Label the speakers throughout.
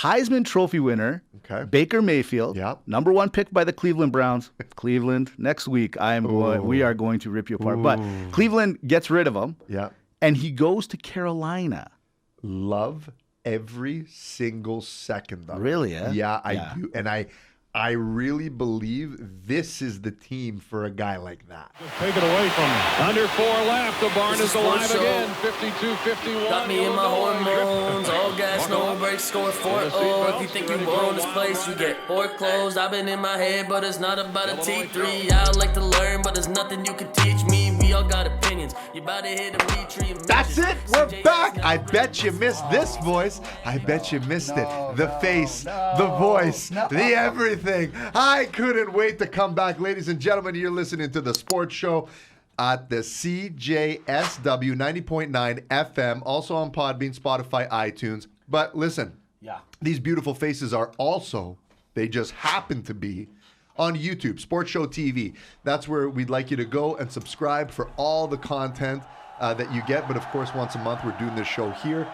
Speaker 1: Heisman Trophy winner, Baker Mayfield, number 1 pick by the Cleveland Browns. Cleveland, next week, we are going to rip you apart. But Cleveland gets rid of him, and he goes to Carolina.
Speaker 2: Love every single second of it.
Speaker 1: Really, eh?
Speaker 2: Yeah, I do. And I really believe this is the team for a guy like that.
Speaker 3: Just take it away from him. Under 4 left. The barn is alive again. 52-51.
Speaker 4: Got me in my hormones. All gas, no brakes. Score 4-0. If you think you own this place, you get foreclosed. I've been in my head, but it's not about a T3. I like to learn, but there's nothing you can teach me. We all got opinions. You about to hit a retreat.
Speaker 2: That's it. We're back. I bet you missed this voice. I bet you missed it. The face, the voice, the everything. I couldn't wait to come back. Ladies and gentlemen, you're listening to The Sports Show at the CJSW 90.9 FM, also on Podbean, Spotify, iTunes. But listen, these beautiful faces are also, they just happen to be on YouTube, Sports Show TV. That's where we'd like you to go and subscribe for all the content that you get. But of course, once a month, we're doing this show here.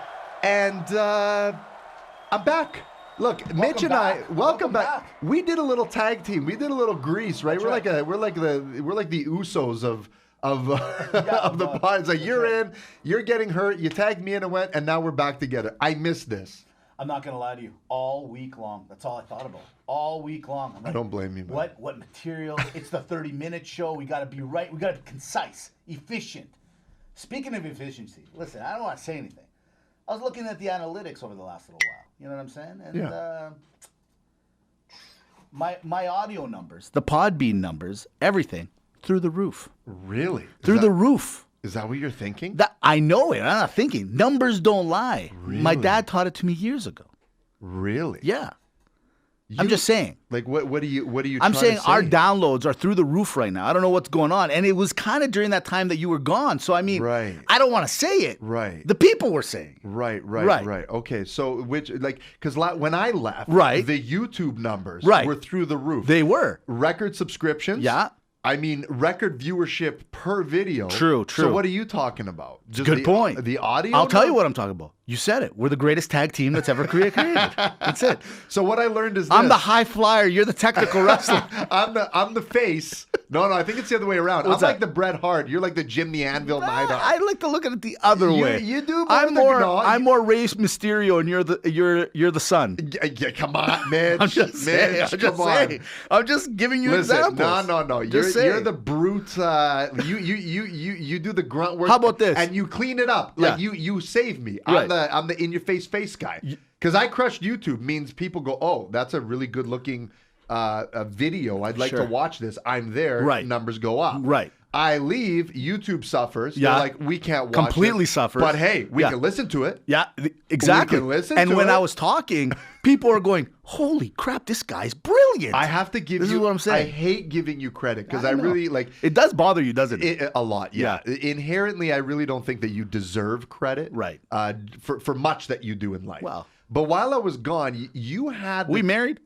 Speaker 2: And I'm back. Look, Mitch and I, welcome back. We did a little tag team. We did a little grease, right? We're like the Usos of the pod. It's like you're in, you're getting hurt, you tagged me in and went, and now we're back together. I miss this.
Speaker 5: I'm not gonna lie to you. All week long, that's all I thought about. All week long. I'm like,
Speaker 2: I don't blame you, man.
Speaker 5: What material? It's the 30-minute show. We got to be right. We got to be concise, efficient. Speaking of efficiency, listen, I don't want to say anything. I was looking at the analytics over the last little while. You know what I'm saying? And my audio numbers, the Podbean numbers, everything through the roof.
Speaker 2: Really?
Speaker 5: Through the roof.
Speaker 2: Is that what you're thinking?
Speaker 5: I know it. I'm not thinking. Numbers don't lie.
Speaker 2: Really?
Speaker 5: My dad taught it to me years ago.
Speaker 2: Really?
Speaker 5: Yeah. I'm just saying.
Speaker 2: Like what are you
Speaker 5: I'm
Speaker 2: trying
Speaker 5: saying
Speaker 2: to say?
Speaker 5: our downloads are through the roof right now. I don't know what's going on. And it was kind of during that time that you were gone. So I mean, I don't want to say it.
Speaker 2: Right.
Speaker 5: The people were saying.
Speaker 2: Right. Okay. So because when I left, the YouTube numbers were through the roof.
Speaker 5: They were.
Speaker 2: Record subscriptions.
Speaker 5: Yeah.
Speaker 2: I mean, record viewership per video.
Speaker 5: True.
Speaker 2: So what are you talking about? Just
Speaker 5: Good point.
Speaker 2: The audio?
Speaker 5: I'll tell you what I'm talking about. You said it. We're the greatest tag team that's ever created. That's it.
Speaker 2: So what I learned is this.
Speaker 5: I'm the high flyer. You're the technical wrestler.
Speaker 2: I'm the face. No, I think it's the other way around. I'm like the Bret Hart. You're like the Jim the Anvil Night.
Speaker 5: I like to look at it the other way.
Speaker 2: You do.
Speaker 5: I'm more Rey Mysterio, and you're the son.
Speaker 2: Yeah, come on, Mitch.
Speaker 5: I'm just saying. I'm just giving you examples.
Speaker 2: No. You're the brute. You do the grunt work.
Speaker 5: How about this?
Speaker 2: And you clean it up. Like you save me. I'm the in your face guy. Because I crushed YouTube means people go, oh, that's a really good looking video. I'd like to watch this. I'm there.
Speaker 5: Right.
Speaker 2: Numbers go up.
Speaker 5: Right.
Speaker 2: I leave. YouTube suffers. Yeah. They're like, we can't watch
Speaker 5: completely
Speaker 2: it.
Speaker 5: Suffers.
Speaker 2: But hey, we can listen to it.
Speaker 5: Yeah, exactly.
Speaker 2: We can listen
Speaker 5: and
Speaker 2: to
Speaker 5: when
Speaker 2: it.
Speaker 5: I was talking, people are going, holy crap, this guy's brilliant.
Speaker 2: I have to give
Speaker 5: this
Speaker 2: you.
Speaker 5: Is what I'm saying.
Speaker 2: I hate giving you credit because I really like.
Speaker 1: It does bother you, doesn't it?
Speaker 2: A lot, yeah. Inherently, I really don't think that you deserve credit,
Speaker 1: right?
Speaker 2: For much that you do in life.
Speaker 1: Well,
Speaker 2: but while I was gone, you had.
Speaker 1: We married.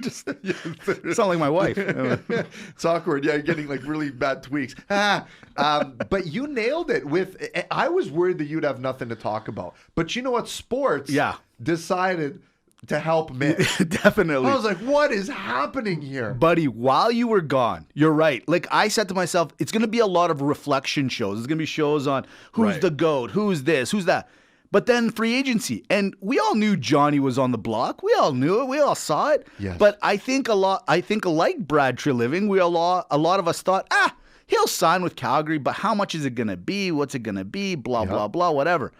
Speaker 1: Just sound like my wife.
Speaker 2: It's awkward. Yeah, you're getting like really bad tweaks. But you nailed it. I was worried that you'd have nothing to talk about. But you know what? Sports decided to help Mitch.
Speaker 1: Definitely.
Speaker 2: I was like, what is happening here?
Speaker 1: Buddy, while you were gone, you're right. Like I said to myself, it's going to be a lot of reflection shows. It's going to be shows on who's the GOAT, who's this, who's that. But then free agency. And we all knew Johnny was on the block. We all knew it. We all saw it.
Speaker 2: Yes.
Speaker 1: But I think like Brad Treliving, a lot of us thought, he'll sign with Calgary, but how much is it going to be? What's it going to be? Blah, blah, blah, whatever.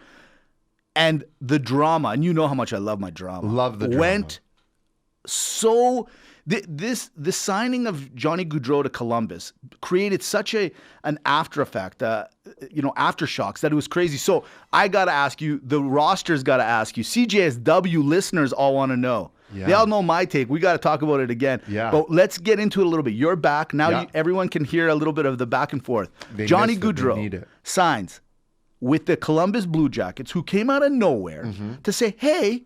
Speaker 1: And the drama, and you know how much I love my drama.
Speaker 2: Love the drama.
Speaker 1: Went so... This signing of Johnny Gaudreau to Columbus created such an after effect, aftershocks that it was crazy. So I got to ask you, the roster's got to ask you, CJSW listeners all want to know. Yeah. They all know my take. We got to talk about it again.
Speaker 2: Yeah.
Speaker 1: But let's get into it a little bit. You're back. Now everyone can hear a little bit of the back and forth. Johnny Gaudreau signs with the Columbus Blue Jackets, who came out of nowhere to say, hey,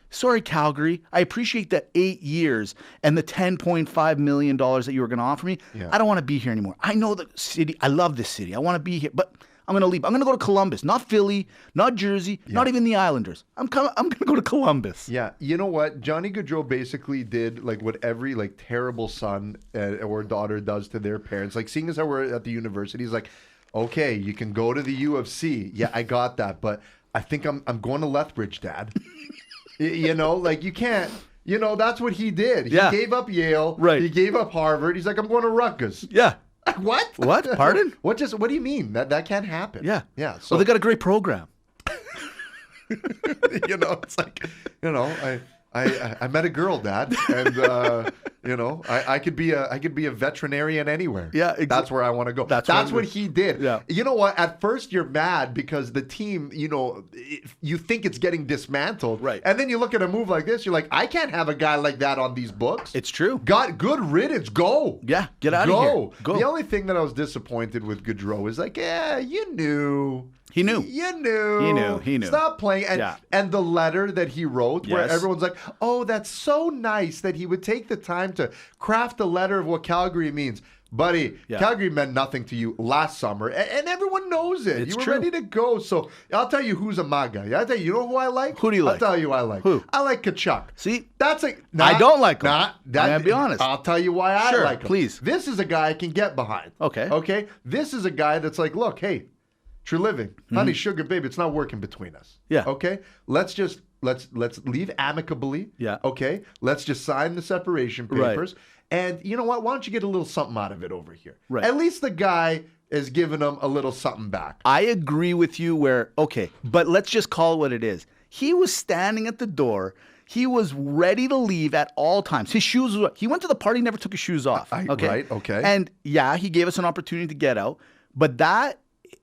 Speaker 1: sorry, Calgary. I appreciate the 8 years and the $10.5 million that you were going to offer me. Yeah. I don't want to be here anymore. I know the city. I love this city. I want to be here, but I'm going to leave. I'm going to go to Columbus, not Philly, not Jersey, not even the Islanders. I'm going to go to Columbus.
Speaker 2: Yeah, you know what? Johnny Gaudreau basically did like what every like terrible son or daughter does to their parents. Like seeing as how we're at the university, he's like, okay, you can go to the U of C. Yeah, I got that, but I think I'm going to Lethbridge, Dad. You know, like you can't. You know, that's what he did. He gave up Yale.
Speaker 1: Right.
Speaker 2: He gave up Harvard. He's like, I'm going to Rutgers.
Speaker 1: Yeah.
Speaker 2: What?
Speaker 1: What? Pardon?
Speaker 2: What do you mean? That can't happen.
Speaker 1: Yeah.
Speaker 2: Yeah. So
Speaker 1: Well, they got a great program.
Speaker 2: you know, it's like, you know, I met a girl, Dad, and you know, I could be a veterinarian anywhere.
Speaker 1: Yeah,
Speaker 2: that's where I want to go. That's what he did.
Speaker 1: Yeah.
Speaker 2: You know what? At first, you're mad because the team, you know, you think it's getting dismantled,
Speaker 1: right?
Speaker 2: And then you look at a move like this, you're like, I can't have a guy like that on these books.
Speaker 1: It's true.
Speaker 2: Got good riddance. Go.
Speaker 1: Yeah, get out of here. Go.
Speaker 2: The only thing that I was disappointed with Gaudreau is like, yeah, you knew.
Speaker 1: He knew.
Speaker 2: You knew.
Speaker 1: He knew.
Speaker 2: Stop playing. And the letter that he wrote where
Speaker 1: Yes.
Speaker 2: everyone's like, oh, that's so nice that he would take the time to craft a letter of what Calgary means. Buddy, Calgary meant nothing to you last summer, and everyone knows it.
Speaker 1: It's
Speaker 2: you were
Speaker 1: true.
Speaker 2: ready to go. So I'll tell you who's a MAGA. I'll tell you, you know who I like?
Speaker 1: Who do you like?
Speaker 2: I'll tell you who I like.
Speaker 1: Who?
Speaker 2: I like Kachuk.
Speaker 1: See?
Speaker 2: That's like...
Speaker 1: I don't like him. I'm
Speaker 2: that,
Speaker 1: gonna be honest.
Speaker 2: I'll tell you why I
Speaker 1: Sure,
Speaker 2: like him.
Speaker 1: please.
Speaker 2: This is a guy I can get behind.
Speaker 1: Okay.
Speaker 2: Okay? This is a guy that's like, look, hey, True Living, honey, sugar, baby, it's not working between us.
Speaker 1: Yeah.
Speaker 2: Okay? Let's leave amicably.
Speaker 1: Yeah.
Speaker 2: Okay? Let's just sign the separation
Speaker 1: Right.
Speaker 2: papers. And you know what? Why don't you get a little something out of it over here?
Speaker 1: Right.
Speaker 2: At least the guy is giving him a little something back.
Speaker 1: I agree with you but let's just call it what it is. He was standing at the door. He was ready to leave at all times. His shoes were, he went to the party, never took his shoes off. Okay.
Speaker 2: Right, okay.
Speaker 1: And yeah, he gave us an opportunity to get out,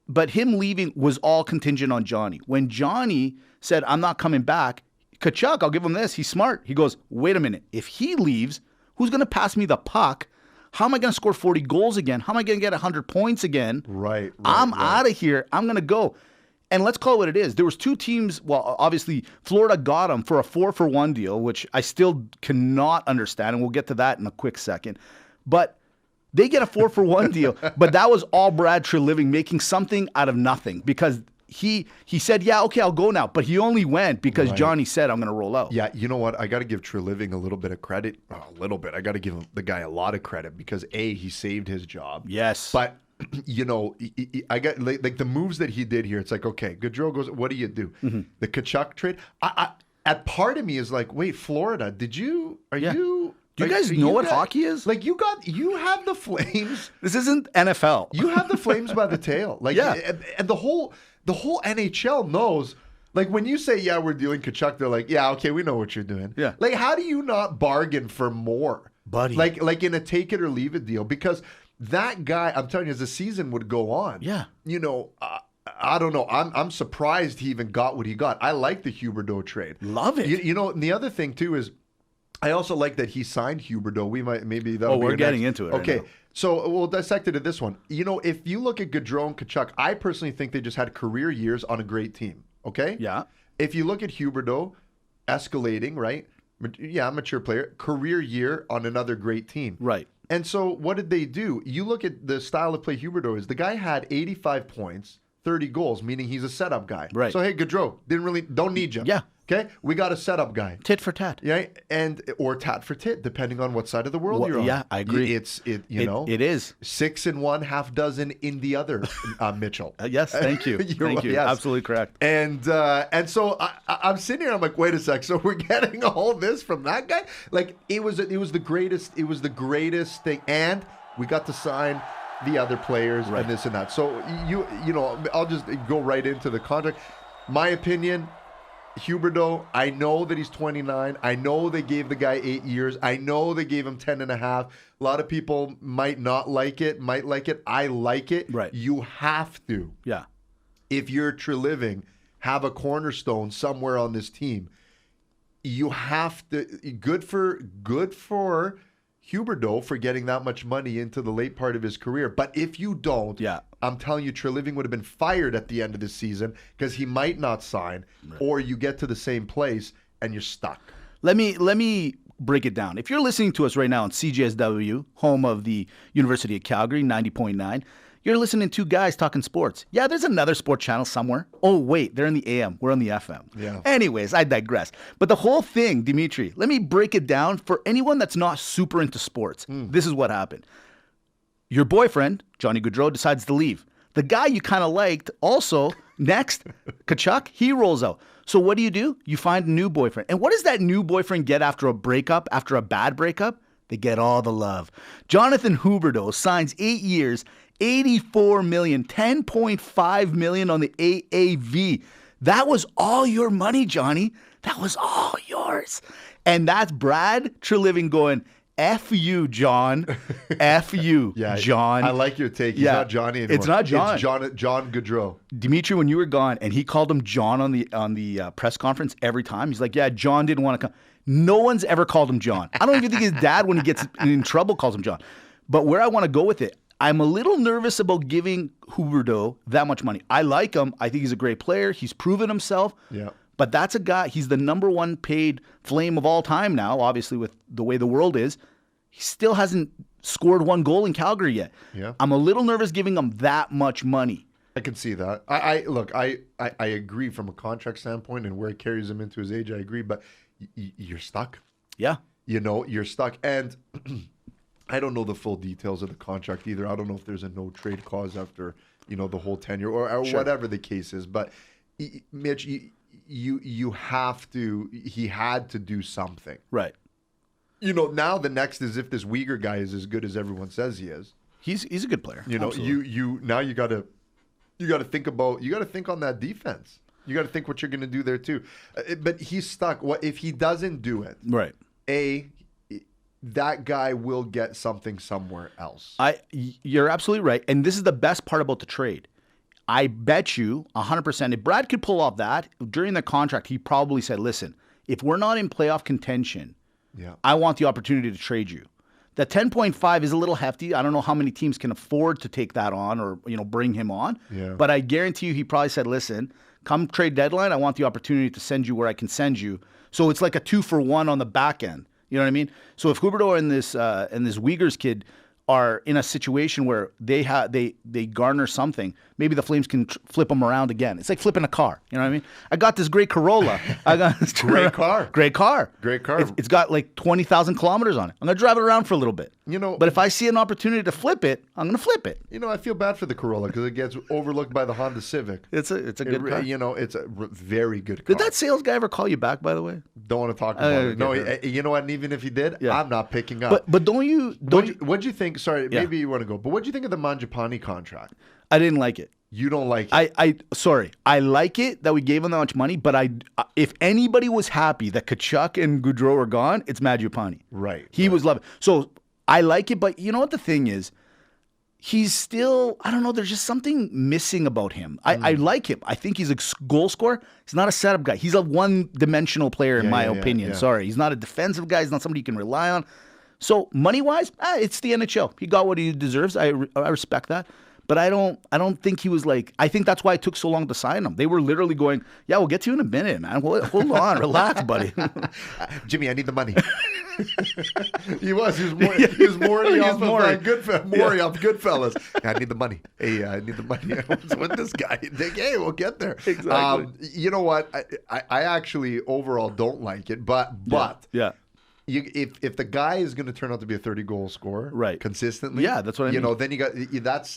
Speaker 1: but him leaving was all contingent on Johnny. When Johnny said, I'm not coming back, Kachuk, I'll give him this. He's smart. He goes, wait a minute. If he leaves, who's going to pass me the puck? How am I going to score 40 goals again? How am I going to get 100 points again?
Speaker 2: Right.
Speaker 1: I'm out of here. I'm going to go. And let's call it what it is. There was two teams. Well, obviously, Florida got him for a 4-for-1 deal, which I still cannot understand. And we'll get to that in a quick second. But they get a 4-for-1 deal. But that was all Brad Treliving making something out of nothing because he said, yeah, okay, I'll go now. But he only went because Johnny said, I'm going to roll out.
Speaker 2: Yeah, you know what? I got to give Treliving a little bit of credit. Oh, a little bit. I got to give the guy a lot of credit because A, he saved his job.
Speaker 1: Yes.
Speaker 2: But, you know, I got like the moves that he did here. It's like, okay, Gaudreau goes, what do you do?
Speaker 1: Mm-hmm.
Speaker 2: The Kachuk trade. At part of me is like, wait, Florida,
Speaker 1: Do you guys
Speaker 2: are
Speaker 1: know what
Speaker 2: guys-
Speaker 1: hockey is?
Speaker 2: Like you have the Flames.
Speaker 1: This isn't NFL.
Speaker 2: You have the Flames by the tail. Like, and the whole NHL knows. Like when you say, yeah, we're dealing Kachuk, they're like, yeah, okay, we know what you're doing.
Speaker 1: Yeah.
Speaker 2: Like, how do you not bargain for more?
Speaker 1: Buddy.
Speaker 2: Like in a take it or leave it deal? Because that guy, I'm telling you, as the season would go on,
Speaker 1: Yeah.
Speaker 2: you know, I don't know. I'm surprised he even got what he got. I like the Huberdeau trade.
Speaker 1: Love it.
Speaker 2: You know, and the other thing too is, I also like that he signed Huberdeau. We might maybe that.
Speaker 1: we're getting into it.
Speaker 2: Okay,
Speaker 1: right now.
Speaker 2: so we'll dissect it at this one. You know, if you look at Gaudreau and Kachuk, I personally think they just had career years on a great team. Okay.
Speaker 1: Yeah.
Speaker 2: If you look at Huberdeau, escalating, right? Yeah, mature player, career year on another great team.
Speaker 1: Right.
Speaker 2: And so what did they do? You look at the style of play Huberdeau is. The guy had 85 points, 30 goals, meaning he's a setup guy.
Speaker 1: Right.
Speaker 2: So hey, Gaudreau, don't need you.
Speaker 1: Yeah.
Speaker 2: Okay, we got a setup guy.
Speaker 1: Tit for tat.
Speaker 2: Yeah, or tat for tit, depending on what side of the world
Speaker 1: Well,
Speaker 2: you're on.
Speaker 1: yeah, I agree.
Speaker 2: You know,
Speaker 1: it is
Speaker 2: 6 in one, half dozen in the other. Mitchell.
Speaker 1: Yes, thank you. Thank you.
Speaker 2: Yes.
Speaker 1: Absolutely correct.
Speaker 2: And so I'm sitting here. I'm like, wait a sec. So we're getting all this from that guy? Like it was the greatest. It was the greatest thing, and we got to sign the other players and this and that. So you know, I'll just go right into the contract. My opinion. Huberdeau, I know that he's 29. I know they gave the guy 8 years. I know they gave him 10 and a half. A lot of people might not like it, might like it. I like it.
Speaker 1: Right.
Speaker 2: You have to,
Speaker 1: Yeah.
Speaker 2: if you're Treliving, have a cornerstone somewhere on this team. You have to. Good for Huberdeau for getting that much money into the late part of his career. But if you don't, I'm telling you, Treliving would have been fired at the end of the season because he might not sign, or you get to the same place and you're stuck.
Speaker 1: Let me break it down. If you're listening to us right now on CJSW, home of the University of Calgary, 90.9, You're listening to two guys talking sports. Yeah, there's another sports channel somewhere. Oh, wait, they're in the AM. We're on the FM.
Speaker 2: Yeah.
Speaker 1: Anyways, I digress. But the whole thing, Dimitri, let me break it down for anyone that's not super into sports. This is what happened. Your boyfriend, Johnny Gaudreau, decides to leave. The guy you kind of liked also, next, Tkachuk, he rolls out. So what do? You find a new boyfriend. And what does that new boyfriend get after a breakup, after a bad breakup? They get all the love. Jonathan Huberdeau signs 8 years, $84 million, $10.5 million on the AAV. That was all your money, Johnny. That was all yours. And that's Brad Treliving going, F you, John. F you, John.
Speaker 2: I like your take. He's not Johnny anymore.
Speaker 1: It's not John.
Speaker 2: It's John Gaudreau.
Speaker 1: Dimitri, when you were gone, and he called him John on the press conference every time. He's like, yeah, John didn't want to come. No one's ever called him John. I don't even think his dad, when he gets in trouble, calls him John. But where I want to go with it, I'm a little nervous about giving Huberdeau that much money. I like him. I think he's a great player. He's proven himself.
Speaker 2: Yeah.
Speaker 1: But that's a guy, he's the number one paid Flame of all time now, obviously with the way the world is. He still hasn't scored one goal in Calgary yet.
Speaker 2: Yeah.
Speaker 1: I'm a little nervous giving him that much money.
Speaker 2: I can see that. I agree from a contract standpoint and where it carries him into his age. I agree, but you're stuck.
Speaker 1: Yeah.
Speaker 2: You know, you're stuck. And I don't know the full details of the contract either. I don't know if there's a no trade clause after, you know, the whole tenure or
Speaker 1: Sure.
Speaker 2: whatever the case is. But Mitch, you have to. He had to do something.
Speaker 1: Right.
Speaker 2: You know, now the next is if this Uyghur guy is as good as everyone says he is.
Speaker 1: He's a good player.
Speaker 2: You know,
Speaker 1: Absolutely.
Speaker 2: you got to think on that defense. You got to think what you're going to do there too. But he's stuck. What if he doesn't do it?
Speaker 1: Right.
Speaker 2: That guy will get something somewhere else.
Speaker 1: You're absolutely right. And this is the best part about the trade. I bet you 100% if Brad could pull off that during the contract, he probably said, listen, if we're not in playoff contention, I want the opportunity to trade you. The 10.5 is a little hefty. I don't know how many teams can afford to take that on or, you know, bring him on.
Speaker 2: Yeah.
Speaker 1: But I guarantee you he probably said, listen, come trade deadline, I want the opportunity to send you where I can send you. So it's like a 2-for-1 on the back end. You know what I mean? So if Huberdeau and this Uyghurs kid are in a situation where they garner something, maybe the Flames can flip them around again. It's like flipping a car. You know what I mean? I got this great Corolla. I got this
Speaker 2: Great car.
Speaker 1: Great car.
Speaker 2: Great car.
Speaker 1: It's got like 20,000 kilometers on it. I'm gonna drive it around for a little bit.
Speaker 2: You know,
Speaker 1: but if I see an opportunity to flip it, I'm gonna flip it.
Speaker 2: You know, I feel bad for the Corolla because it gets overlooked by the Honda Civic.
Speaker 1: It's a good car.
Speaker 2: You know, it's a very good car.
Speaker 1: Did that sales guy ever call you back? By the way,
Speaker 2: don't want to talk about it. No, you know what? And even if he did, I'm not picking up.
Speaker 1: But don't you?
Speaker 2: What'd you think? Sorry, maybe you want to go. But what'd you think of the Mangiapane contract?
Speaker 1: I didn't like it.
Speaker 2: You don't like it?
Speaker 1: I like it that we gave him that much money, but if anybody was happy that Tkachuk and Gaudreau were gone, it's Mangiapane.
Speaker 2: Right.
Speaker 1: He was loving. So I like it, but you know what the thing is? He's still, I don't know, there's just something missing about him. I like him. I think he's a goal scorer. He's not a setup guy. He's a one-dimensional player in my opinion.
Speaker 2: Yeah.
Speaker 1: Sorry. He's not a defensive guy. He's not somebody you can rely on. So money-wise, it's the NHL. He got what he deserves. I respect that. But I don't think he was like, I think that's why it took so long to sign him. They were literally going, yeah, we'll get to you in a minute, man. Hold on, relax, buddy.
Speaker 2: Jimmy, I need the money. He was Morty off Goodfellas. Yeah, I need the money. Hey, I need the money. What's with this guy? Hey, we'll get there.
Speaker 1: Exactly.
Speaker 2: You know what? I actually overall don't like it, but
Speaker 1: yeah.
Speaker 2: If the guy is going to turn out to be a 30-goal scorer,
Speaker 1: right,
Speaker 2: consistently,
Speaker 1: that's what I mean.
Speaker 2: You know, then you got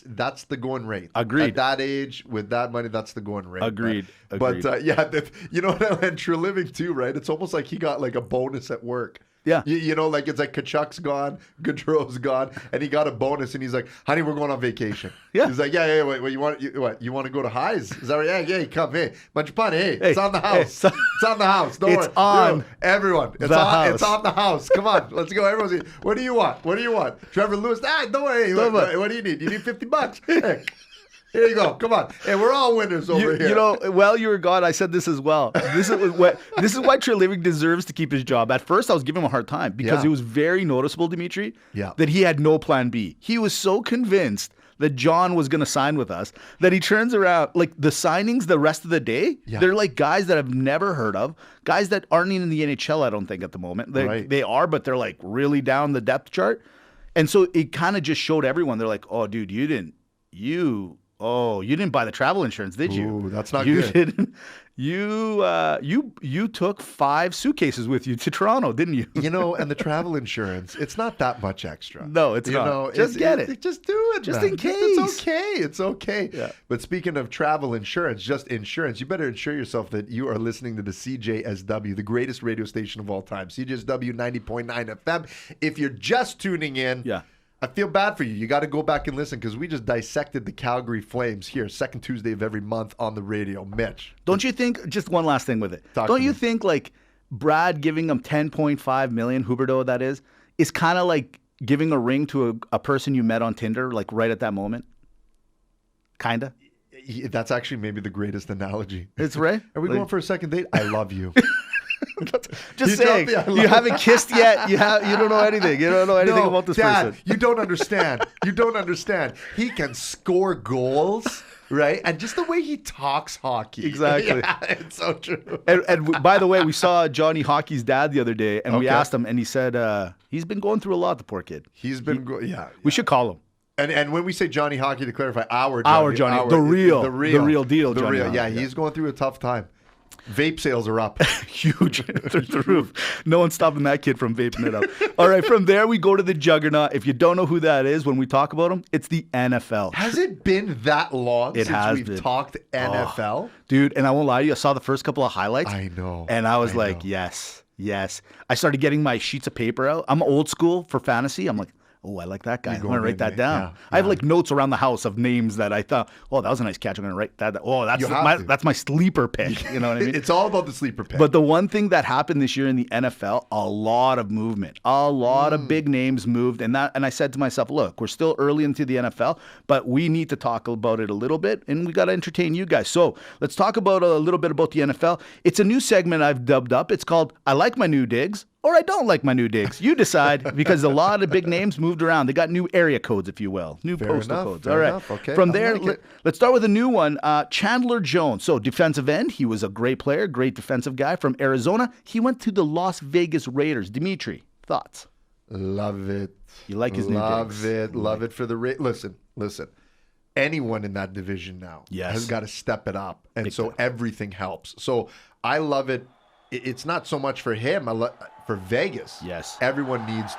Speaker 2: that's the going rate.
Speaker 1: Agreed.
Speaker 2: At that age, with that money, that's the going rate.
Speaker 1: Agreed.
Speaker 2: Right? But you know what? And Treliving too, right? It's almost like he got like a bonus at work.
Speaker 1: Yeah.
Speaker 2: You know, like it's like Tkachuk's gone, Gaudreau's gone, and he got a bonus, and he's like, honey, we're going on vacation.
Speaker 1: Yeah.
Speaker 2: He's like, wait, you want to go to Highs? Is that right? Yeah, come, hey, Mangiapane, hey, it's on the house.
Speaker 1: Hey,
Speaker 2: it's on the house. Don't worry.
Speaker 1: On
Speaker 2: everyone. It's
Speaker 1: the
Speaker 2: on.
Speaker 1: house.
Speaker 2: It's on the house. Come on, let's go. Everyone's. What do you want? Trevor Lewis. Don't worry. What do you need? You need $50. Hey. Here you go. Come on. Hey, we're all winners over here.
Speaker 1: You know, while you were gone, I said this as well. This is why Treliving deserves to keep his job. At first, I was giving him a hard time because it was very noticeable, Dimitri, that he had no plan B. He was so convinced that John was going to sign with us that he turns around. Like the signings the rest of the day, they're like guys that I've never heard of, guys that aren't even in the NHL, I don't think, at the moment. They are, but they're like really down the depth chart. And so it kind of just showed everyone. They're like, oh, dude, you didn't you didn't buy the travel insurance, did you?
Speaker 2: Ooh, that's not
Speaker 1: you
Speaker 2: good.
Speaker 1: Didn't, you took 5 suitcases with you to Toronto, didn't you?
Speaker 2: And the travel insurance, it's not that much extra.
Speaker 1: No, it's not. Just get it.
Speaker 2: Just do it,
Speaker 1: Just
Speaker 2: man.
Speaker 1: in case.
Speaker 2: It's okay.
Speaker 1: Yeah.
Speaker 2: But speaking of travel insurance, just insurance, you better ensure yourself that you are listening to the CJSW, the greatest radio station of all time, CJSW 90.9 FM. If you're just tuning in,
Speaker 1: Yeah.
Speaker 2: I feel bad for you. You got to go back and listen because we just dissected the Calgary Flames here, second Tuesday of every month on the radio. Mitch.
Speaker 1: Don't you think, just one last thing with it,
Speaker 2: Talk
Speaker 1: don't
Speaker 2: to
Speaker 1: you
Speaker 2: me.
Speaker 1: think like Brad giving him 10.5 million, Huberdeau that is kind of like giving a ring to a person you met on Tinder, like right at that moment? Kind of?
Speaker 2: That's actually maybe the greatest analogy.
Speaker 1: It's right.
Speaker 2: Are we
Speaker 1: Like-
Speaker 2: going for a second date? I love you.
Speaker 1: Just
Speaker 2: You
Speaker 1: saying,
Speaker 2: dropped the I
Speaker 1: you
Speaker 2: love-
Speaker 1: haven't kissed yet. You don't know anything. You don't know anything
Speaker 2: No,
Speaker 1: about this
Speaker 2: Dad,
Speaker 1: person.
Speaker 2: you don't understand. You don't understand. He can score goals, right? And just the way he talks hockey.
Speaker 1: Exactly.
Speaker 2: Yeah, it's so true.
Speaker 1: And by the way, we saw Johnny Hockey's dad the other day, and we
Speaker 2: Okay.
Speaker 1: asked him, and he said he's been going through a lot, the poor kid.
Speaker 2: He's been, yeah.
Speaker 1: We should call him.
Speaker 2: And when we say Johnny Hockey, to clarify, our
Speaker 1: Johnny, the real deal,
Speaker 2: the
Speaker 1: Johnny
Speaker 2: real,
Speaker 1: Hockey,
Speaker 2: yeah,
Speaker 1: yeah.
Speaker 2: he's going through a tough time. Vape sales are up.
Speaker 1: Huge through the roof. No one's stopping that kid from vaping it up. All right, from there we go to the juggernaut. If you don't know who that is, when we talk about him, it's the NFL.
Speaker 2: Has it been that long
Speaker 1: It
Speaker 2: since
Speaker 1: has
Speaker 2: we've
Speaker 1: been.
Speaker 2: talked NFL?
Speaker 1: Dude, and I won't lie to you, I saw the first couple of highlights.
Speaker 2: I know.
Speaker 1: And I was
Speaker 2: I
Speaker 1: like,
Speaker 2: know.
Speaker 1: yes. I started getting my sheets of paper out. I'm old school for fantasy. I'm like, oh, I like that guy. I'm
Speaker 2: go
Speaker 1: going to write
Speaker 2: big
Speaker 1: that
Speaker 2: name.
Speaker 1: down.
Speaker 2: Yeah,
Speaker 1: I have
Speaker 2: yeah.
Speaker 1: like notes around the house of names that I thought, oh, that was a nice catch. I'm going to write that. Oh,
Speaker 2: You have to.
Speaker 1: that's my sleeper pick. You know what I mean?
Speaker 2: It's all about the sleeper pick.
Speaker 1: But the one thing that happened this year in the NFL, a lot of movement, a lot of big names moved, and I said to myself, look, we're still early into the NFL, but we need to talk about it a little bit, and we got to entertain you guys. So let's talk about a little bit about the NFL. It's a new segment I've dubbed up. It's called "I Like My New Digs" or "I Don't Like My New Digs." You decide, because a lot of big names moved around. They got new area codes, if you will, new
Speaker 2: Fair
Speaker 1: postal
Speaker 2: enough,
Speaker 1: codes.
Speaker 2: fair
Speaker 1: All right.
Speaker 2: enough. Okay,
Speaker 1: From
Speaker 2: I
Speaker 1: there,
Speaker 2: like it.
Speaker 1: let's start with a new one. Chandler Jones. So defensive end. He was a great player, great defensive guy from Arizona. He went to the Las Vegas Raiders. Dimitri, thoughts?
Speaker 2: Love it.
Speaker 1: You like his new
Speaker 2: Love
Speaker 1: digs?
Speaker 2: it. Love it for the Listen. Anyone in that division now
Speaker 1: Yes.
Speaker 2: has got to step it up, and so everything helps. So I love it. It's not so much for him. For Vegas.
Speaker 1: Yes.
Speaker 2: Everyone needs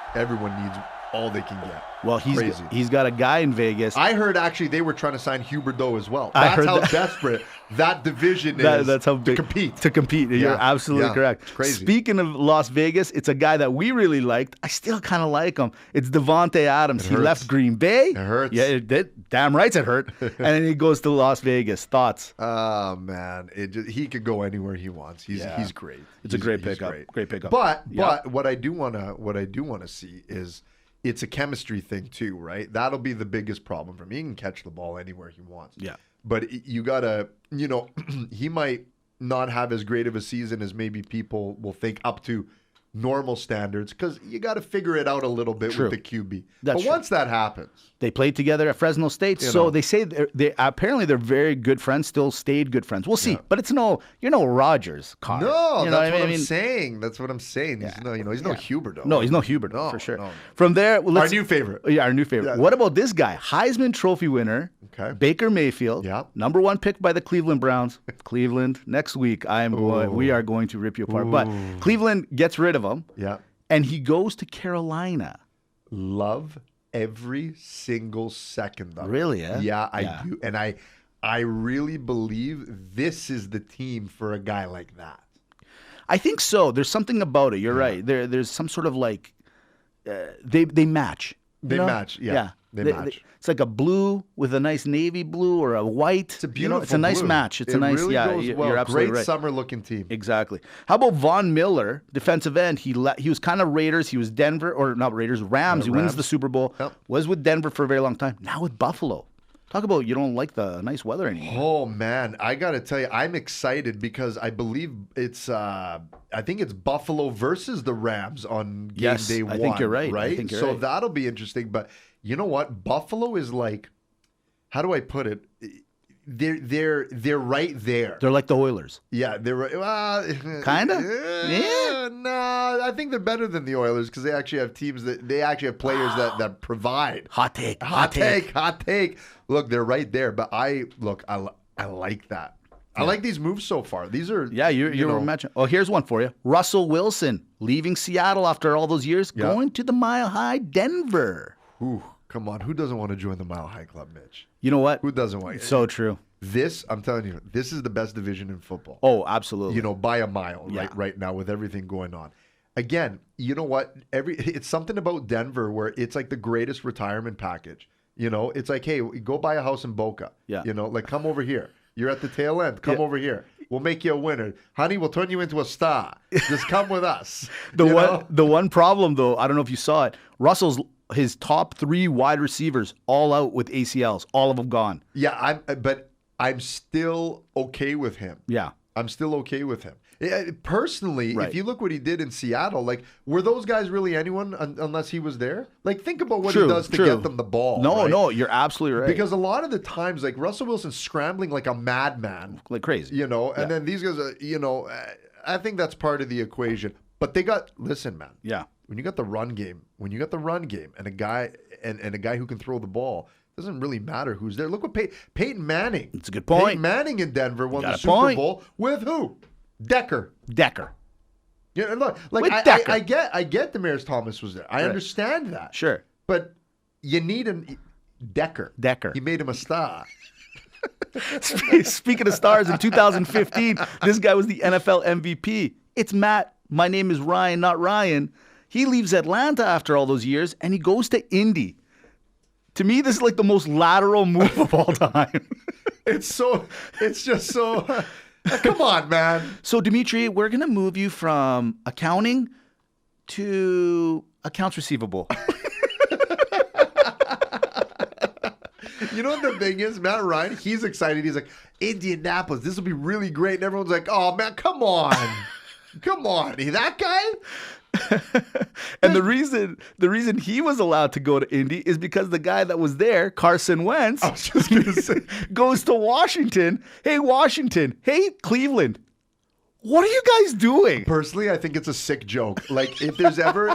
Speaker 2: all they can get.
Speaker 1: Well,
Speaker 2: Crazy.
Speaker 1: he's got a guy in Vegas.
Speaker 2: I heard actually they were trying to sign Huberdeau as well.
Speaker 1: I
Speaker 2: That's
Speaker 1: heard
Speaker 2: how
Speaker 1: that.
Speaker 2: desperate that division is.
Speaker 1: That's how big
Speaker 2: to compete.
Speaker 1: To compete. You're
Speaker 2: Yeah,
Speaker 1: absolutely
Speaker 2: yeah.
Speaker 1: correct.
Speaker 2: It's crazy.
Speaker 1: Speaking of Las Vegas, it's a guy that we really liked. I still kind of like him. It's Devontae Adams. He
Speaker 2: hurts.
Speaker 1: left Green Bay.
Speaker 2: It hurts.
Speaker 1: Yeah, it did. Damn right it hurt. And then he goes to Las Vegas. Thoughts?
Speaker 2: Oh man, he could go anywhere he wants. He's great.
Speaker 1: It's a great
Speaker 2: He's
Speaker 1: pickup. Great pickup.
Speaker 2: But
Speaker 1: Yeah.
Speaker 2: what I do wanna see is it's a chemistry thing too, right? That'll be the biggest problem for me. He can catch the ball anywhere he wants.
Speaker 1: Yeah.
Speaker 2: But you gotta, he might not have as great of a season as maybe people will think up to normal standards because you got to figure it out a little bit
Speaker 1: True.
Speaker 2: with the QB.
Speaker 1: That's
Speaker 2: but
Speaker 1: true.
Speaker 2: once that happens,
Speaker 1: They played together at Fresno State,
Speaker 2: You
Speaker 1: so
Speaker 2: know.
Speaker 1: they say they apparently they're very good friends. Still stayed good friends. We'll see, but you're no Rodgers, Carr.
Speaker 2: no,
Speaker 1: You know
Speaker 2: that's what
Speaker 1: I mean?
Speaker 2: I'm saying. That's what I'm saying. He's no Huberdeau.
Speaker 1: No, he's no Hubert
Speaker 2: No,
Speaker 1: for sure.
Speaker 2: no.
Speaker 1: From there, well,
Speaker 2: Our new favorite.
Speaker 1: Yeah, our new favorite.
Speaker 2: Yeah.
Speaker 1: What about this guy? Heisman Trophy winner,
Speaker 2: Okay.
Speaker 1: Baker Mayfield,
Speaker 2: Yeah.
Speaker 1: number 1 pick by the Cleveland Browns. Cleveland next week. We are going to rip you apart. But Cleveland gets rid of him,
Speaker 2: Yeah.
Speaker 1: and he goes to Carolina.
Speaker 2: Love every single second of it.
Speaker 1: Really, eh?
Speaker 2: Yeah, I
Speaker 1: Yeah.
Speaker 2: do. And I really believe this is the team for a guy like that.
Speaker 1: I think so. There's something about it. You're right. There's some sort of like they match. you
Speaker 2: They
Speaker 1: know?
Speaker 2: match, yeah. They match.
Speaker 1: It's like a blue with a nice navy blue or a white.
Speaker 2: It's a beautiful
Speaker 1: It's a nice
Speaker 2: blue.
Speaker 1: match. It's
Speaker 2: it
Speaker 1: a nice.
Speaker 2: really
Speaker 1: Yeah,
Speaker 2: goes
Speaker 1: you're
Speaker 2: well.
Speaker 1: absolutely
Speaker 2: Great
Speaker 1: right.
Speaker 2: summer looking team.
Speaker 1: Exactly. How about Von Miller, defensive end? He was kind of Raiders. He was Denver, or not Raiders, Rams. He wins
Speaker 2: Rams.
Speaker 1: the Super Bowl.
Speaker 2: Yep.
Speaker 1: Was with Denver for a very long time. Now with Buffalo. Talk about you don't like the nice weather anymore.
Speaker 2: Oh man, I gotta tell you, I'm excited because I believe it's I think it's Buffalo versus the Rams on game
Speaker 1: Yes,
Speaker 2: day
Speaker 1: I
Speaker 2: one.
Speaker 1: think you're right. I
Speaker 2: Right?
Speaker 1: think you're
Speaker 2: so
Speaker 1: right.
Speaker 2: that'll be interesting. But you know what? Buffalo is like, how do I put it? They're right there.
Speaker 1: They're like the Oilers.
Speaker 2: Yeah, they're
Speaker 1: Kinda?
Speaker 2: Yeah. No, I think they're better than the Oilers because they actually have teams they actually have players that provide.
Speaker 1: Hot take.
Speaker 2: Hot take. Look, they're right there, but I like that. I like these moves so far. These are
Speaker 1: you're matching. Oh, here's one for you. Russell Wilson leaving Seattle after all those years, going to the Mile High Denver.
Speaker 2: Ooh, come on. Who doesn't want to join the Mile High Club, Mitch?
Speaker 1: You know what?
Speaker 2: Who doesn't want it?
Speaker 1: So true.
Speaker 2: I'm telling you, this is the best division in football.
Speaker 1: Oh, absolutely.
Speaker 2: By a mile right now with everything going on. Again, you know what? It's something about Denver where it's like the greatest retirement package. It's like, hey, go buy a house in Boca.
Speaker 1: Yeah.
Speaker 2: Like come over here. You're at the tail end. Come over here. We'll make you a winner. Honey, we'll turn you into a star. Just come with us.
Speaker 1: The one problem, though, I don't know if you saw it, his top 3 wide receivers all out with ACLs. All of them gone.
Speaker 2: Yeah, but I'm still okay with him.
Speaker 1: Yeah.
Speaker 2: I'm still okay with him. Personally,
Speaker 1: Right.
Speaker 2: if you look what he did in Seattle, like, were those guys really anyone unless he was there? Like, think about what he does to get them the ball.
Speaker 1: No, you're absolutely right.
Speaker 2: Because a lot of the times, like, Russell Wilson's scrambling like a madman.
Speaker 1: Like crazy.
Speaker 2: And then these guys are, I think that's part of the equation. But listen, man.
Speaker 1: Yeah.
Speaker 2: When you got the run game, and a guy who can throw the ball, doesn't really matter who's there. Look what Peyton Manning.
Speaker 1: It's a good point.
Speaker 2: Peyton Manning in Denver won
Speaker 1: got
Speaker 2: the
Speaker 1: a
Speaker 2: Super
Speaker 1: point.
Speaker 2: Bowl with who? Decker. Yeah, look, like
Speaker 1: With
Speaker 2: I
Speaker 1: Decker.
Speaker 2: I get Demarius Thomas was there. I understand that.
Speaker 1: Sure.
Speaker 2: But you need Decker.
Speaker 1: He
Speaker 2: made him a star.
Speaker 1: Speaking of stars, in 2015, this guy was the NFL MVP. It's Matt. My name is Ryan, not Ryan. He leaves Atlanta after all those years, and he goes to Indy. To me, this is like the most lateral move of all time.
Speaker 2: It's just so. Come on, man.
Speaker 1: So, Dimitri, we're going to move you from accounting to accounts receivable.
Speaker 2: You know what the thing is? Matt Ryan, he's excited. He's like, Indianapolis, this will be really great. And everyone's like, oh, man, come on. Come on. That guy?
Speaker 1: And the reason he was allowed to go to Indy is because the guy that was there, Carson Wentz,
Speaker 2: I was just going to say,
Speaker 1: goes to Washington. Hey, Washington. Hey, Cleveland. What are you guys doing?
Speaker 2: Personally, I think it's a sick joke. Like if there's ever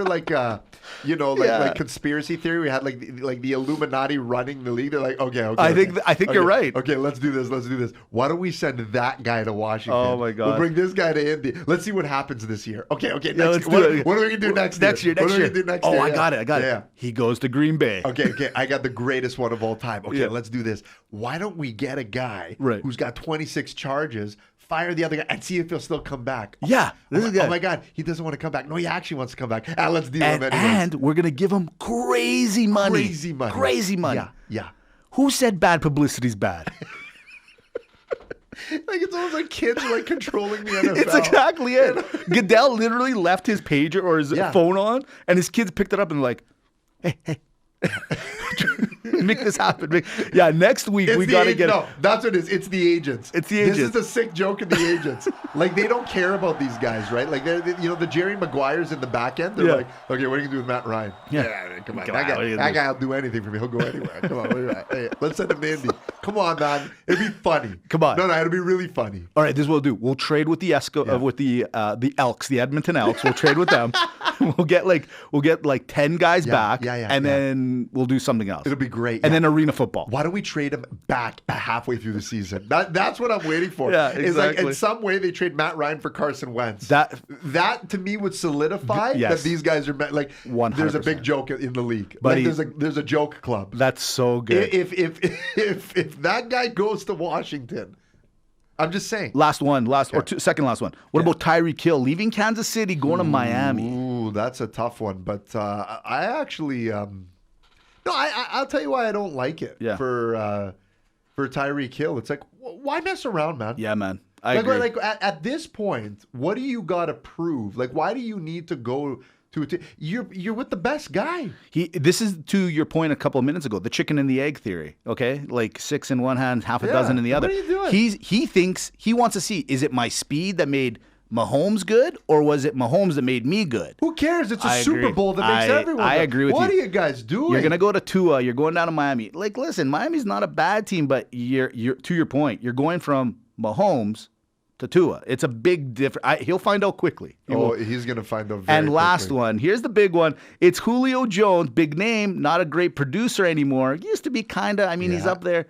Speaker 2: like like conspiracy theory, we had like the Illuminati running the league. They're like, okay.
Speaker 1: I think you're right.
Speaker 2: Okay, let's do this. Why don't we send that guy to Washington?
Speaker 1: Oh my God.
Speaker 2: We'll bring this guy to Indy. Let's see what happens this year. Okay.
Speaker 1: Yeah,
Speaker 2: Next year. What are we gonna do next year?
Speaker 1: What are we
Speaker 2: gonna do next
Speaker 1: oh,
Speaker 2: year?
Speaker 1: I got it.
Speaker 2: Yeah.
Speaker 1: He goes to Green Bay.
Speaker 2: Okay. I got the greatest one of all time. Okay,
Speaker 1: Yeah.
Speaker 2: let's do this. Why don't we get a guy
Speaker 1: Right.
Speaker 2: who's got 26 charges? Fire the other guy and see if he'll still come back.
Speaker 1: Yeah, this is good.
Speaker 2: Oh my God, he doesn't want to come back. No, he actually wants to come back. Let's deal him anyways.
Speaker 1: And we're going to give him crazy money. Crazy money.
Speaker 2: Yeah.
Speaker 1: Who said bad publicity's bad?
Speaker 2: Like it's almost like kids are like controlling the NFL.
Speaker 1: It's exactly it. Goodell literally left his pager or his phone on, and his kids picked it up and like, hey. Make this happen. Next week we got to get...
Speaker 2: No, that's what it is. It's the agents.
Speaker 1: It's the agents.
Speaker 2: This is the sick joke of the agents. Like, they don't care about these guys, right? Like, the Jerry Maguires in the back end, they're like, okay, what are you going to do with Matt Ryan? Yeah, come on. That guy will do anything for me. He'll go anywhere. Come on. Hey, let's send him to Indy. Come on, man. It'll be funny.
Speaker 1: Come on.
Speaker 2: No, it'll be really funny.
Speaker 1: All right, this is what we'll do. We'll trade with the Elks, the Edmonton Elks. We'll trade with them. We'll get like 10 guys back, and then we'll do something else.
Speaker 2: It'll be great.
Speaker 1: And then arena football.
Speaker 2: Why don't we trade him back halfway through the season? That's what I'm waiting for.
Speaker 1: Yeah,
Speaker 2: It's like
Speaker 1: exactly.
Speaker 2: in some way they trade Matt Ryan for Carson Wentz. That to me would solidify that these guys are like
Speaker 1: 100%.
Speaker 2: There's a big joke in the league.
Speaker 1: But
Speaker 2: like there's a joke club.
Speaker 1: That's so good.
Speaker 2: If that guy goes to Washington, I'm just saying.
Speaker 1: Second last one. What about Tyreek Hill leaving Kansas City, going to Miami?
Speaker 2: Ooh, that's a tough one. But I actually, I'll tell you why I don't like it.
Speaker 1: Yeah.
Speaker 2: For Tyreek Hill, it's like, why mess around, man?
Speaker 1: Yeah, man. I agree.
Speaker 2: Like at this point, what do you got to prove? Like, why do you need to go to a you're with the best guy?
Speaker 1: This is to your point a couple of minutes ago, the chicken and the egg theory. Okay, like 6 in one hand, half a dozen in the other.
Speaker 2: What are you doing?
Speaker 1: He thinks he wants to see, is it my speed that made Mahomes good, or was it Mahomes that made me good?
Speaker 2: Who cares? It's a
Speaker 1: I
Speaker 2: Super
Speaker 1: agree.
Speaker 2: Bowl that makes everyone.
Speaker 1: I agree with you.
Speaker 2: What are you guys doing?
Speaker 1: You're gonna go to Tua. You're going down to Miami. Like, listen, Miami's not a bad team, but you're to your point. You're going from Mahomes Tua. It's a big difference. He'll find out quickly.
Speaker 2: He's going to find out very
Speaker 1: And last
Speaker 2: quickly.
Speaker 1: one. Here's the big one. It's Julio Jones, big name, not a great producer anymore. Used to be kind of, he's up there.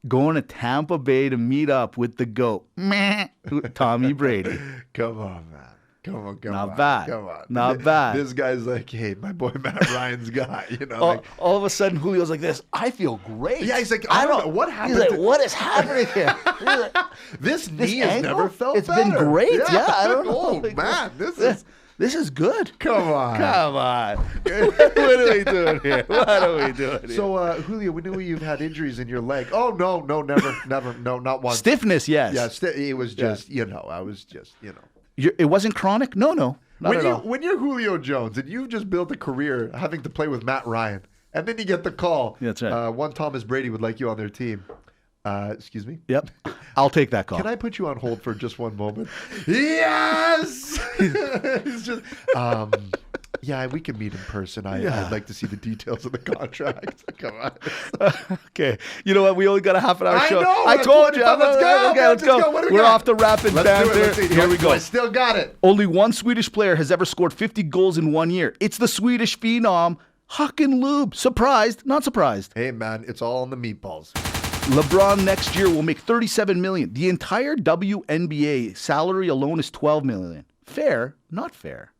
Speaker 1: Going to Tampa Bay to meet up with the GOAT. Meh. Tommy Brady.
Speaker 2: Come on, man. Come on.
Speaker 1: Not bad.
Speaker 2: Come on.
Speaker 1: Not bad.
Speaker 2: This guy's like, hey, my boy Matt Ryan's guy.
Speaker 1: All of a sudden, Julio's like this. I feel great.
Speaker 2: Yeah, he's like, I don't know. What happened?
Speaker 1: He's like, what is happening here? Like,
Speaker 2: this knee has
Speaker 1: ankle?
Speaker 2: never felt
Speaker 1: It's
Speaker 2: better.
Speaker 1: been great. Yeah, I don't know.
Speaker 2: Oh,
Speaker 1: Like,
Speaker 2: man.
Speaker 1: This is good.
Speaker 2: Come on.
Speaker 1: Come on. What are we doing here? What are we doing here?
Speaker 2: So, Julio, we knew you've had injuries in your leg. Oh, no, never. No, not once.
Speaker 1: Stiffness, yes.
Speaker 2: Yeah, it was just, I was just,
Speaker 1: It wasn't chronic? No. Not at all.
Speaker 2: When you're Julio Jones and you've just built a career having to play with Matt Ryan, and then you get the call.
Speaker 1: That's right.
Speaker 2: One Thomas Brady would like you on their team. Excuse me?
Speaker 1: Yep. I'll take that call.
Speaker 2: Can I put you on hold for just one moment? Yes! It's just, yeah, we can meet in person. I'd like to see the details of the contract. Come on.
Speaker 1: Okay. You know what? We only got a half an hour
Speaker 2: I
Speaker 1: show.
Speaker 2: know,
Speaker 1: I
Speaker 2: that's
Speaker 1: told you.
Speaker 2: let's go.
Speaker 1: Okay, let's go.
Speaker 2: What do we
Speaker 1: We're
Speaker 2: got?
Speaker 1: off to rapid
Speaker 2: Let's do it.
Speaker 1: banter.
Speaker 2: Let's see.
Speaker 1: Here we go.
Speaker 2: I still got it.
Speaker 1: Only one Swedish player has ever scored 50 goals in 1 year. It's the Swedish phenom, Håkan Loob. Surprised? Not surprised.
Speaker 2: Hey, man, it's all on the meatballs.
Speaker 1: LeBron next year will make $37 million. The entire WNBA salary alone is $12 million. Fair? Not fair.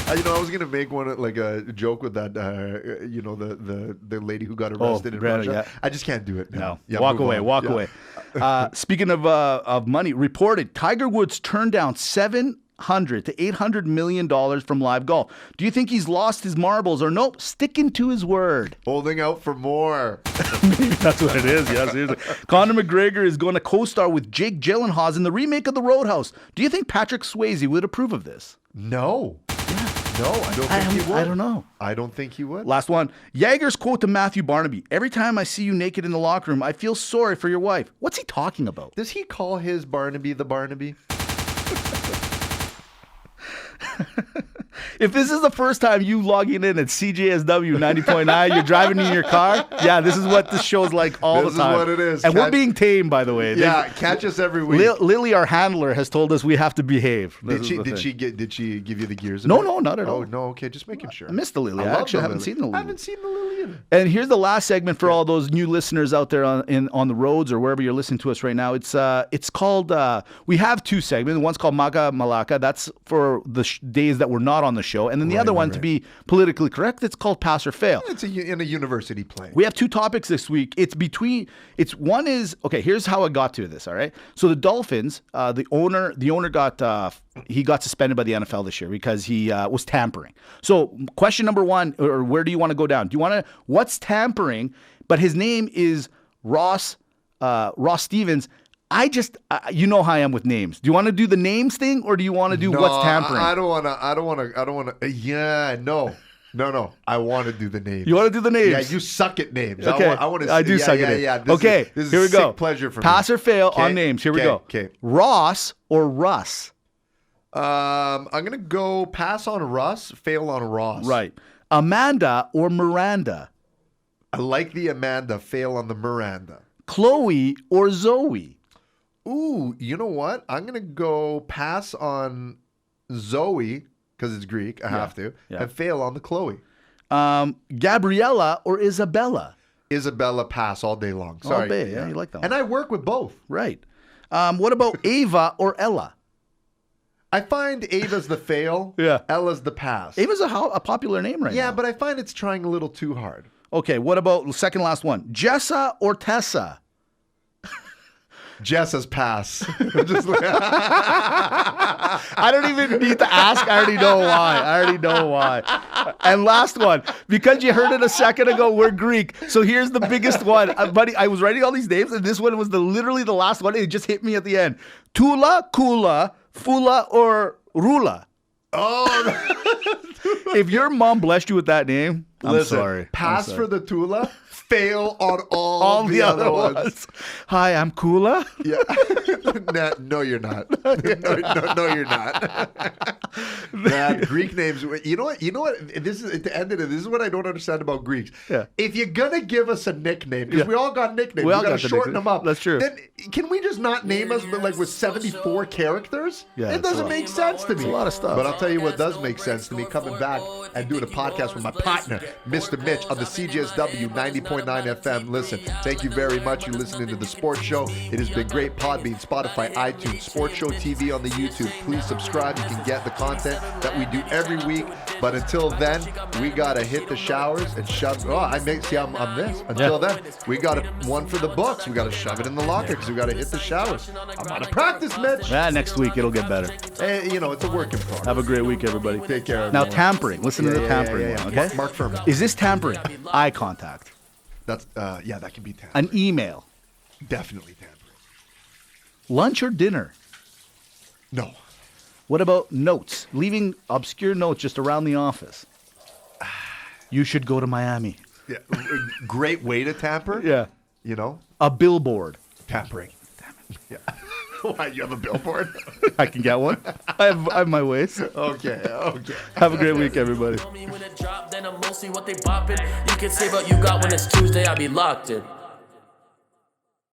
Speaker 2: I was gonna make one like a joke with that. The lady who got arrested in
Speaker 1: Brandon,
Speaker 2: Russia.
Speaker 1: yeah.
Speaker 2: I just can't do it.
Speaker 1: No.
Speaker 2: Now. Yeah,
Speaker 1: walk
Speaker 2: move
Speaker 1: away.
Speaker 2: on.
Speaker 1: Walk
Speaker 2: Yeah.
Speaker 1: away. Speaking of money, reported Tiger Woods turned down $700 to $800 million from Live Golf. Do you think he's lost his marbles or nope? Sticking to his word.
Speaker 2: Holding out for more.
Speaker 1: Maybe that's what it is. Yeah, seriously. Conor McGregor is going to co-star with Jake Gyllenhaal in the remake of The Roadhouse. Do you think Patrick Swayze would approve of this?
Speaker 2: No. No, I don't think he would.
Speaker 1: I don't know.
Speaker 2: I don't think he would.
Speaker 1: Last one. Jaeger's quote to Matthew Barnaby. Every time I see you naked in the locker room, I feel sorry for your wife. What's he talking about?
Speaker 2: Does he call his Barnaby the Barnaby?
Speaker 1: If this is the first time you logging in at CJSW 90.9, you're driving in your car, yeah, this is what this show's like all the time.
Speaker 2: This is what it is.
Speaker 1: And we're being tamed, by the way.
Speaker 2: Yeah, catch us every week.
Speaker 1: Lily, our handler, has told us we have to behave.
Speaker 2: Did she give you the gears?
Speaker 1: No, not at all.
Speaker 2: Oh, no, okay, just making sure.
Speaker 1: I missed the Lily.
Speaker 2: I
Speaker 1: I
Speaker 2: love
Speaker 1: actually
Speaker 2: the
Speaker 1: haven't
Speaker 2: Lily.
Speaker 1: seen the Lily.
Speaker 2: I haven't seen the Lily either.
Speaker 1: And here's the last segment for all those new listeners out there on the roads or wherever you're listening to us right now. It's called, we have two segments. One's called Maga Malaka. That's for the days that we're not on the show. And then the other one, to be politically correct, it's called Pass or Fail.
Speaker 2: It's in a university play.
Speaker 1: We have two topics this week. One is, okay, here's how I got to this, all right? So the Dolphins, the owner got suspended by the NFL this year because he was tampering. So question number one, or where do you want to go down? What's tampering? But his name is Ross Stevens. You know how I am with names. Do you want to do the names thing or do you want to do what's tampering?
Speaker 2: I don't want to. Yeah, no. I want to do the names.
Speaker 1: You want to do the names?
Speaker 2: Yeah, you suck at names.
Speaker 1: Okay.
Speaker 2: I
Speaker 1: do suck at names.
Speaker 2: Yeah.
Speaker 1: Okay,
Speaker 2: This is
Speaker 1: here we
Speaker 2: a
Speaker 1: go.
Speaker 2: sick pleasure for me.
Speaker 1: Pass or fail on names. Here we go.
Speaker 2: Okay.
Speaker 1: Ross or Russ?
Speaker 2: I'm going to go pass on Russ, fail on Ross.
Speaker 1: Right. Amanda or Miranda?
Speaker 2: I like the Amanda, fail on the Miranda.
Speaker 1: Chloe or Zoe?
Speaker 2: Ooh, you know what? I'm going to go pass on Zoe, because it's Greek, I have to, and fail on the Chloe.
Speaker 1: Gabriella or Isabella?
Speaker 2: Isabella, pass all day long. Sorry.
Speaker 1: All day, yeah, you like that one.
Speaker 2: And I work with both.
Speaker 1: Right. What about Ava or Ella?
Speaker 2: I find Ava's the fail, Ella's the pass.
Speaker 1: Ava's a popular name right now.
Speaker 2: Yeah, but I find it's trying a little too hard.
Speaker 1: Okay, what about second last one? Jessa or Tessa?
Speaker 2: Jessa's pass.
Speaker 1: I don't even need to ask. I already know why. And last one, because you heard it a second ago, we're Greek. So here's the biggest one. Buddy, I was writing all these names, and this one was literally the last one. It just hit me at the end. Tula, Kula, Fula, or Rula.
Speaker 2: Oh,
Speaker 1: if your mom blessed you with that name, I'm
Speaker 2: listen,
Speaker 1: sorry.
Speaker 2: Pass
Speaker 1: I'm sorry.
Speaker 2: for the Tula, fail on all the other ones.
Speaker 1: Hi, I'm Kula.
Speaker 2: Yeah. No, you're not. No, you're not. Man, Greek names. You know what? This is at the end of it. This is what I don't understand about Greeks.
Speaker 1: Yeah.
Speaker 2: If you're gonna give us a nickname, because
Speaker 1: Yeah.
Speaker 2: we all got nicknames,
Speaker 1: We all
Speaker 2: gotta
Speaker 1: got the
Speaker 2: shorten
Speaker 1: nicknames.
Speaker 2: them up.
Speaker 1: That's true.
Speaker 2: Then can we just not name us, but like with 74 characters?
Speaker 1: Yeah,
Speaker 2: it
Speaker 1: it's a
Speaker 2: doesn't
Speaker 1: lot.
Speaker 2: make sense to me.
Speaker 1: a lot of stuff.
Speaker 2: But I'll tell you what does make sense to me: coming back and doing a podcast with my partner, Mr. Mitch, on the CJSW 90.9 FM. Listen, thank you very much. You're listening to the Sports Show. It has been great. Podbean, Spotify, iTunes, Sports Show TV on the YouTube. Please subscribe. You can get the content that we do every week. But until then, we gotta hit the showers and shove. Oh, I'm this. Until then, we got one for the books. We gotta shove it in the locker because we gotta hit the showers. I'm out of practice, Mitch.
Speaker 1: Next week it'll get better.
Speaker 2: Hey, it's a work in progress.
Speaker 1: Have a great week, everybody.
Speaker 2: Take care.
Speaker 1: Now,
Speaker 2: everyone.
Speaker 1: tampering. Listen to the tampering one, okay?
Speaker 2: Mark Furman.
Speaker 1: Is this tampering? Eye contact.
Speaker 2: That's that can be tampering.
Speaker 1: An email.
Speaker 2: Definitely tampering.
Speaker 1: Lunch or dinner?
Speaker 2: No.
Speaker 1: What about notes? Leaving obscure notes just around the office. You should go to Miami.
Speaker 2: Yeah. Great way to tamper.
Speaker 1: Yeah.
Speaker 2: You
Speaker 1: A billboard.
Speaker 2: tampering. Damn it. Yeah. Why, you have a billboard?
Speaker 1: I can get one. I have my ways.
Speaker 2: Okay.
Speaker 1: Have a great week, everybody.
Speaker 4: When it drop, then I'm mostly what they bopping. You can say what you got when it's Tuesday, I be locked in.